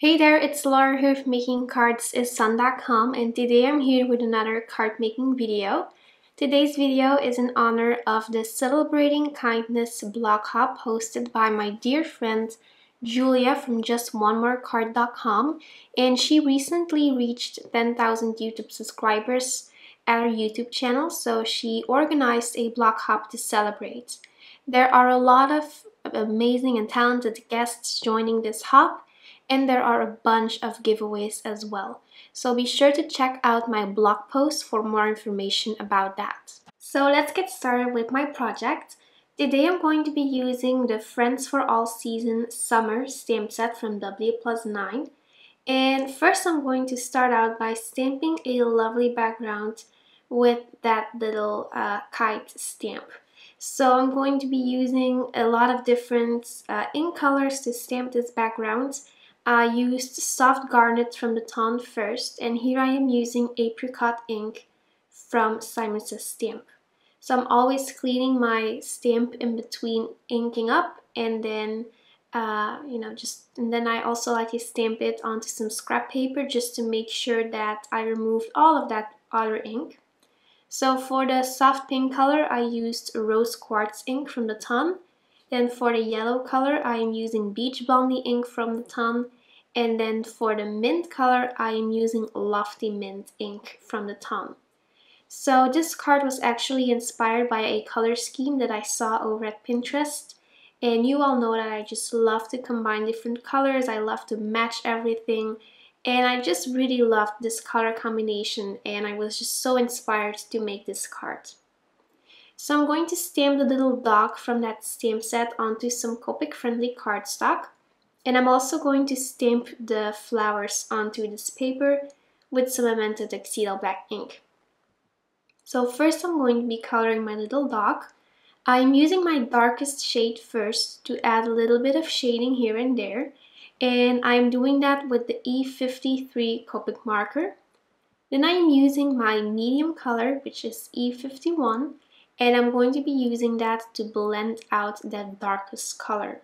Hey there, it's Laura here from makingcardsisun.com, and today I'm here with another card making video. Today's video is in honor of the Celebrating Kindness blog hop hosted by my dear friend Julia from JustOneMoreCard.com, and she recently reached 10,000 YouTube subscribers at her YouTube channel, so she organized a blog hop to celebrate. There are a lot of amazing and talented guests joining this hop, and there are a bunch of giveaways as well. So be sure to check out my blog post for more information about that. So let's get started with my project. Today I'm going to be using the Friends for All Season Summer stamp set from W+9. And first I'm going to start out by stamping a lovely background with that little kite stamp. So I'm going to be using a lot of different ink colors to stamp this background. I used soft garnet from the Ton first, and here I am using apricot ink from Simon Says Stamp. So I'm always cleaning my stamp in between inking up, and then and then I also like to stamp it onto some scrap paper just to make sure that I removed all of that other ink. So for the soft pink color, I used rose quartz ink from the Ton. Then for the yellow color, I am using Beach Blondie ink from the Ton. And then for the mint color, I am using Lofty Mint ink from the Ton. So this card was actually inspired by a color scheme that I saw over at Pinterest. And you all know that I just love to combine different colors. I love to match everything. And I just really loved this color combination, and I was just so inspired to make this card. So I'm going to stamp the little dog from that stamp set onto some Copic friendly cardstock. And I'm also going to stamp the flowers onto this paper with some Memento Tuxedo black ink. So first I'm going to be coloring my little dog. I'm using my darkest shade first to add a little bit of shading here and there. And I'm doing that with the E53 Copic marker. Then I'm using my medium color, which is E51, and I'm going to be using that to blend out that darkest color.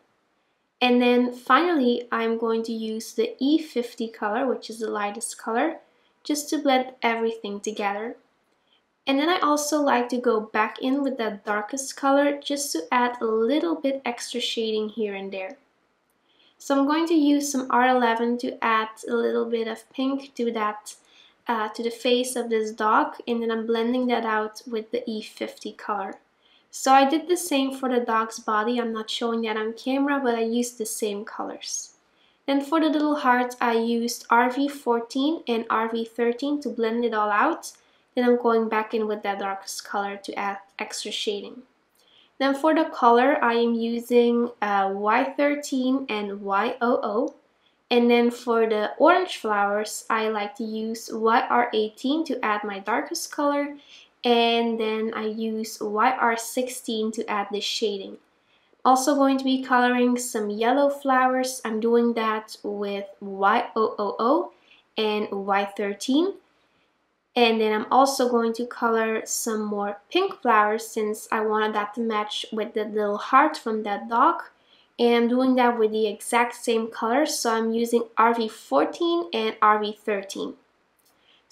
And then finally, I'm going to use the E50 color, which is the lightest color, just to blend everything together. And then I also like to go back in with that darkest color just to add a little bit extra shading here and there. So I'm going to use some R11 to add a little bit of pink to that, to the face of this dog, and then I'm blending that out with the E50 color. So I did the same for the dog's body. I'm not showing that on camera, but I used the same colors. Then for the little heart, I used RV14 and RV13 to blend it all out. Then I'm going back in with that darkest color to add extra shading. Then for the color, I am using Y13 and Y00. And then for the orange flowers, I like to use YR18 to add my darkest color. And then I use YR16 to add the shading. Also going to be coloring some yellow flowers. I'm doing that with Y000 and Y13. And then I'm also going to color some more pink flowers since I wanted that to match with the little heart from that dog. And I'm doing that with the exact same colors, so I'm using RV14 and RV13.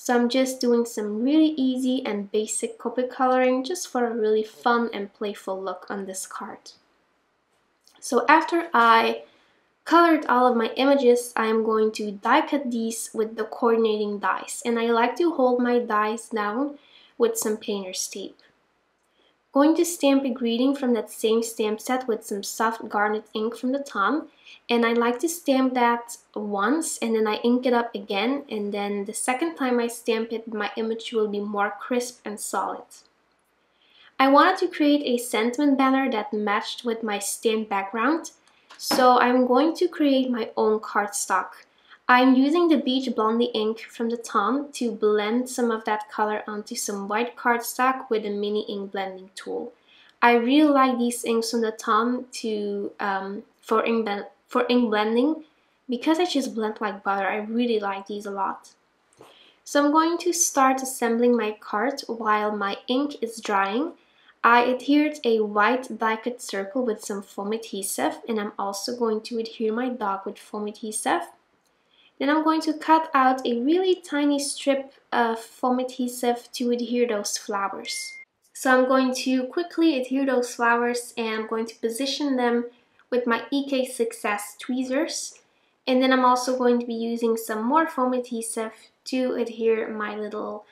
So I'm just doing some really easy and basic Copic coloring just for a really fun and playful look on this card. So after I colored all of my images, I am going to die cut these with the coordinating dies, and I like to hold my dies down with some painter's tape. Going to stamp a greeting from that same stamp set with some soft garnet ink from the Ton, and I like to stamp that once and then I ink it up again, and then the second time I stamp it, my image will be more crisp and solid. I wanted to create a sentiment banner that matched with my stamped background, so I'm going to create my own cardstock. I'm using the Beach Blondie ink from the Ton to blend some of that color onto some white cardstock with a mini ink blending tool. I really like these inks from the Ton for ink blending because they just blend like butter. I really like these a lot. So I'm going to start assembling my card while my ink is drying. I adhered a white die cut circle with some foam adhesive, and I'm also going to adhere my dog with foam adhesive. Then I'm going to cut out a really tiny strip of foam adhesive to adhere those flowers. So I'm going to quickly adhere those flowers and I'm going to position them with my EK Success tweezers. And then I'm also going to be using some more foam adhesive to adhere my little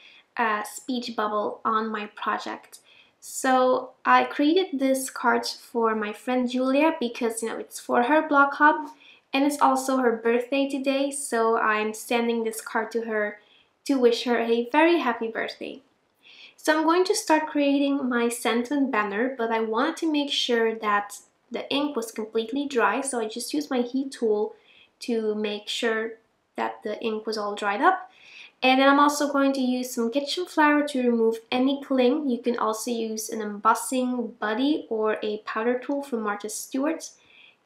speech bubble on my project. So I created this card for my friend Julia because, you know, it's for her blog hub and it's also her birthday today. So I'm sending this card to her to wish her a very happy birthday. So I'm going to start creating my sentiment banner, but I wanted to make sure that the ink was completely dry, so I just used my heat tool to make sure that the ink was all dried up. And then I'm also going to use some kitchen flour to remove any cling. You can also use an embossing buddy or a powder tool from Martha Stewart.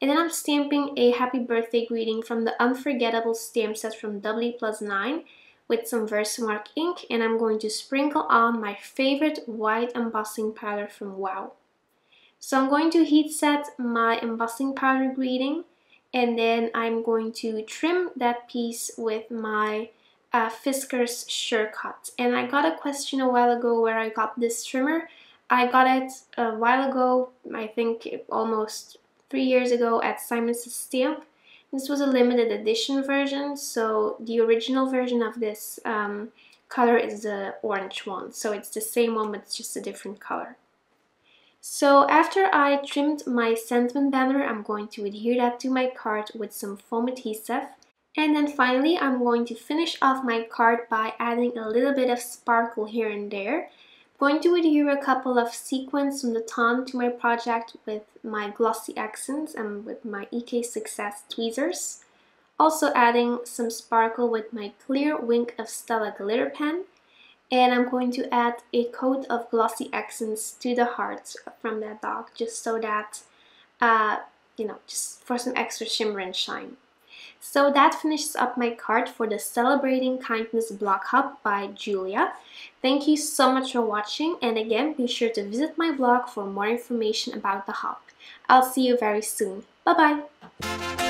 And then I'm stamping a happy birthday greeting from the unforgettable stamp set from W+9 with some Versamark ink, and I'm going to sprinkle on my favorite white embossing powder from Wow. So I'm going to heat set my embossing powder greeting, and then I'm going to trim that piece with my Fiskars Surecut. And I got a question a while ago where I got this trimmer. I got it a while ago, I think almost 3 years ago at Simon's Stamp. This was a limited edition version, so the original version of this color is the orange one. So it's the same one, but it's just a different color. So after I trimmed my sentiment banner, I'm going to adhere that to my card with some foam adhesive. And then finally, I'm going to finish off my card by adding a little bit of sparkle here and there. I'm going to adhere a couple of sequins from the ton to my project with my glossy accents and with my EK Success tweezers. Also adding some sparkle with my clear Wink of Stella glitter pen. And I'm going to add a coat of glossy accents to the heart from that dog, just so that, just for some extra shimmer and shine. So that finishes up my card for the Celebrating Kindness blog hub by Julia. Thank you so much for watching, and again, be sure to visit my blog for more information about the hub. I'll see you very soon. Bye bye!